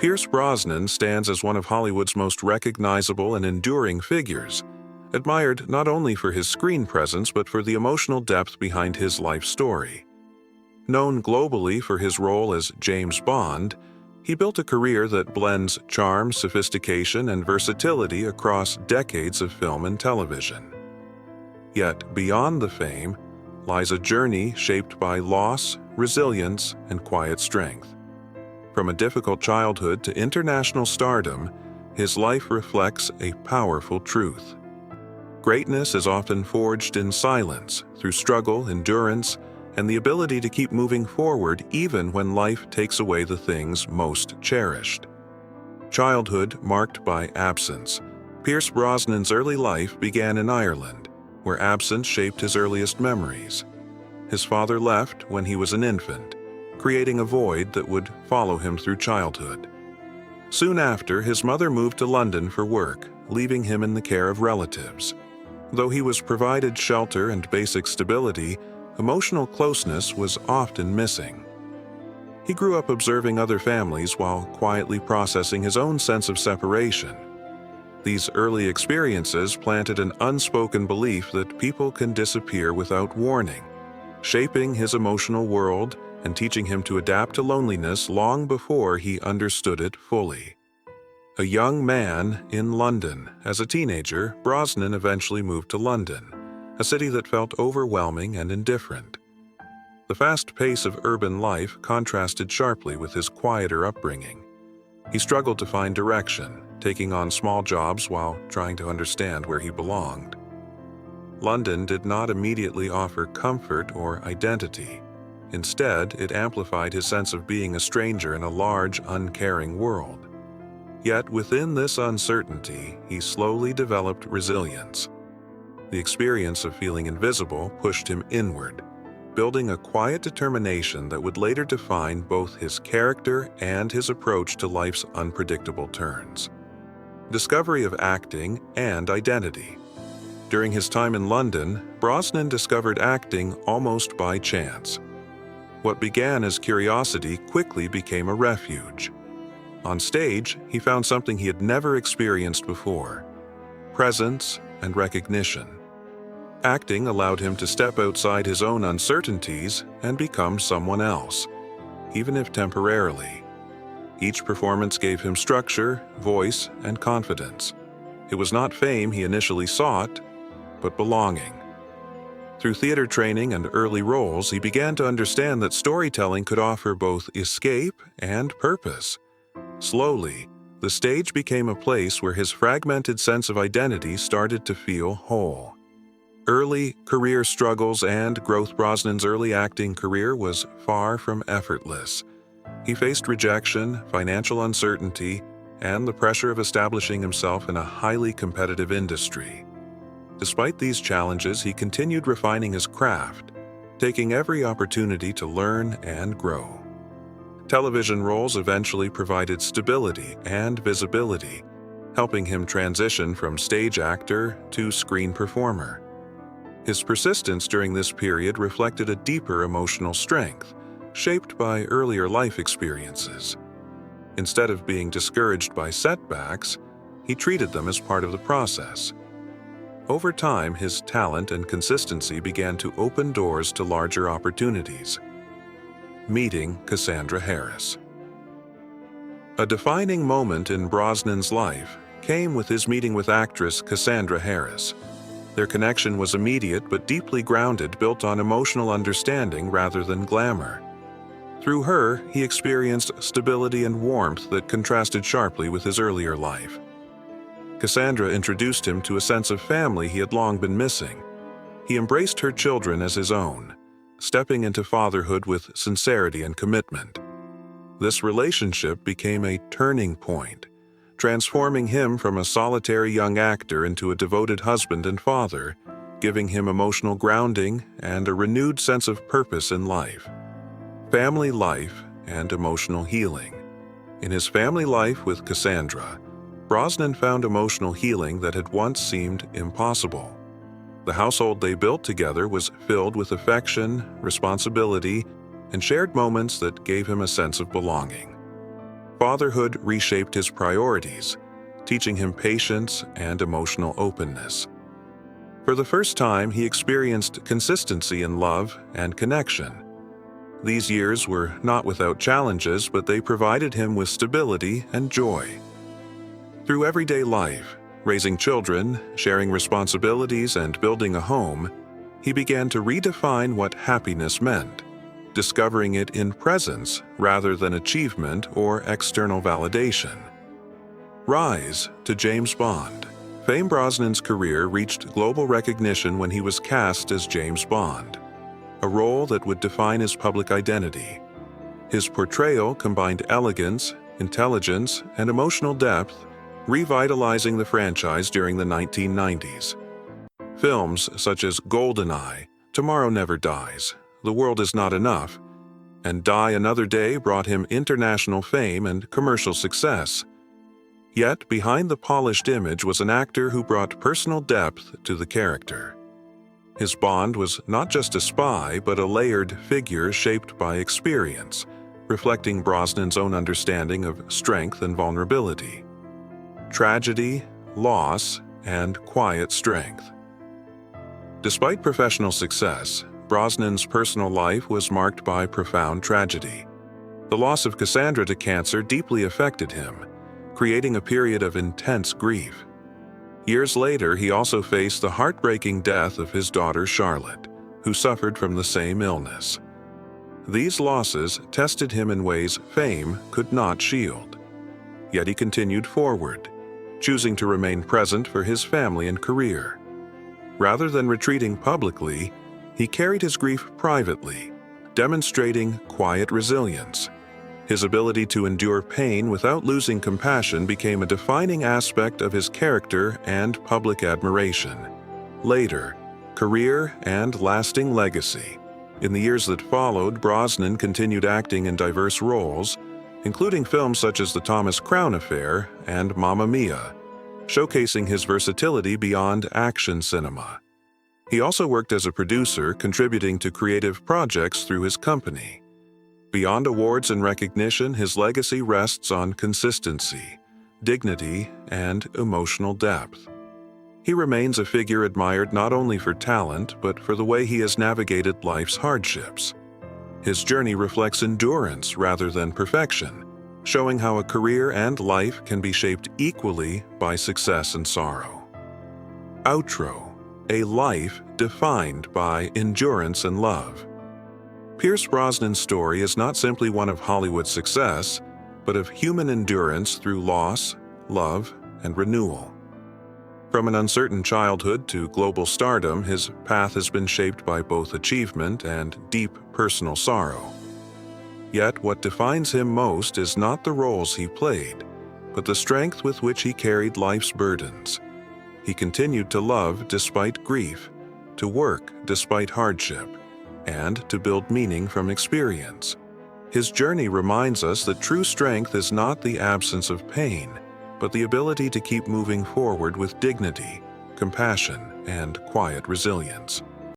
Pierce Brosnan stands as one of Hollywood's most recognizable and enduring figures, admired not only for his screen presence but for the emotional depth behind his life story. Known globally for his role as James Bond, he built a career that blends charm, sophistication, and versatility across decades of film and television. Yet, beyond the fame, lies a journey shaped by loss, resilience, and quiet strength. From a difficult childhood to international stardom, his life reflects a powerful truth. Greatness is often forged in silence, through struggle, endurance, and the ability to keep moving forward even when life takes away the things most cherished. Childhood marked by absence. Pierce Brosnan's early life began in Ireland, where absence shaped his earliest memories. His father left when he was an infant, creating a void that would follow him through childhood. Soon after, his mother moved to London for work, leaving him in the care of relatives. Though he was provided shelter and basic stability, emotional closeness was often missing. He grew up observing other families while quietly processing his own sense of separation. These early experiences planted an unspoken belief that people can disappear without warning, shaping his emotional world and teaching him to adapt to loneliness long before he understood it fully. A young man in London. As a teenager, Brosnan eventually moved to London, a city that felt overwhelming and indifferent. The fast pace of urban life contrasted sharply with his quieter upbringing. He struggled to find direction, taking on small jobs while trying to understand where he belonged. London did not immediately offer comfort or identity. Instead, it amplified his sense of being a stranger in a large, uncaring world. Yet within this uncertainty, he slowly developed resilience. The experience of feeling invisible pushed him inward, building a quiet determination that would later define both his character and his approach to life's unpredictable turns. Discovery of acting and identity. During his time in London, Brosnan discovered acting almost by chance. What began as curiosity quickly became a refuge. On stage, he found something he had never experienced before: presence and recognition. Acting allowed him to step outside his own uncertainties and become someone else, even if temporarily. Each performance gave him structure, voice, and confidence. It was not fame he initially sought, but belonging. Through theater training and early roles, he began to understand that storytelling could offer both escape and purpose. Slowly, the stage became a place where his fragmented sense of identity started to feel whole. Early career struggles and growth. Brosnan's early acting career was far from effortless. He faced rejection, financial uncertainty, and the pressure of establishing himself in a highly competitive industry. Despite these challenges, he continued refining his craft, taking every opportunity to learn and grow. Television roles eventually provided stability and visibility, helping him transition from stage actor to screen performer. His persistence during this period reflected a deeper emotional strength, shaped by earlier life experiences. Instead of being discouraged by setbacks, he treated them as part of the process. Over time, his talent and consistency began to open doors to larger opportunities. Meeting Cassandra Harris. A defining moment in Brosnan's life came with his meeting with actress Cassandra Harris. Their connection was immediate but deeply grounded, built on emotional understanding rather than glamour. Through her, he experienced stability and warmth that contrasted sharply with his earlier life. Cassandra introduced him to a sense of family he had long been missing. He embraced her children as his own, stepping into fatherhood with sincerity and commitment. This relationship became a turning point, transforming him from a solitary young actor into a devoted husband and father, giving him emotional grounding and a renewed sense of purpose in life. Family life and emotional healing. In his family life with Cassandra, Brosnan found emotional healing that had once seemed impossible. The household they built together was filled with affection, responsibility, and shared moments that gave him a sense of belonging. fatherhood reshaped his priorities, teaching him patience and emotional openness. For the first time, he experienced consistency in love and connection. These years were not without challenges, but they provided him with stability and joy. Through everyday life, raising children, sharing responsibilities, and building a home, he began to redefine what happiness meant, discovering it in presence rather than achievement or external validation. Rise to James Bond. Fame. Brosnan's career reached global recognition when he was cast as James Bond, a role that would define his public identity. His portrayal combined elegance, intelligence, and emotional depth, revitalizing the franchise during the 1990s. Films such as GoldenEye, Tomorrow Never Dies, The World Is Not Enough, and Die Another Day brought him international fame and commercial success. Yet, behind the polished image was an actor who brought personal depth to the character. His Bond was not just a spy, but a layered figure shaped by experience, reflecting Brosnan's own understanding of strength and vulnerability, tragedy, loss, and quiet strength. Despite professional success, Brosnan's personal life was marked by profound tragedy. The loss of Cassandra to cancer deeply affected him, creating a period of intense grief. Years later, he also faced the heartbreaking death of his daughter Charlotte, who suffered from the same illness. These losses tested him in ways fame could not shield. Yet he continued forward, choosing to remain present for his family and career. Rather than retreating publicly, he carried his grief privately, demonstrating quiet resilience. His ability to endure pain without losing compassion became a defining aspect of his character and public admiration. Later, career and lasting legacy. In the years that followed, Brosnan continued acting in diverse roles, including films such as The Thomas Crown Affair and Mamma Mia, showcasing his versatility beyond action cinema. He also worked as a producer, contributing to creative projects through his company. Beyond awards and recognition, his legacy rests on consistency, dignity, and emotional depth. He remains a figure admired not only for talent, but for the way he has navigated life's hardships. His journey reflects endurance rather than perfection, showing how a career and life can be shaped equally by success and sorrow. Outro: a life defined by endurance and love. Pierce Brosnan's story is not simply one of Hollywood's success, but of human endurance through loss, love, and renewal. From an uncertain childhood to global stardom, his path has been shaped by both achievement and deep personal sorrow. Yet what defines him most is not the roles he played, but the strength with which he carried life's burdens. He continued to love despite grief, to work despite hardship, and to build meaning from experience. His journey reminds us that true strength is not the absence of pain, but the ability to keep moving forward with dignity, compassion, and quiet resilience.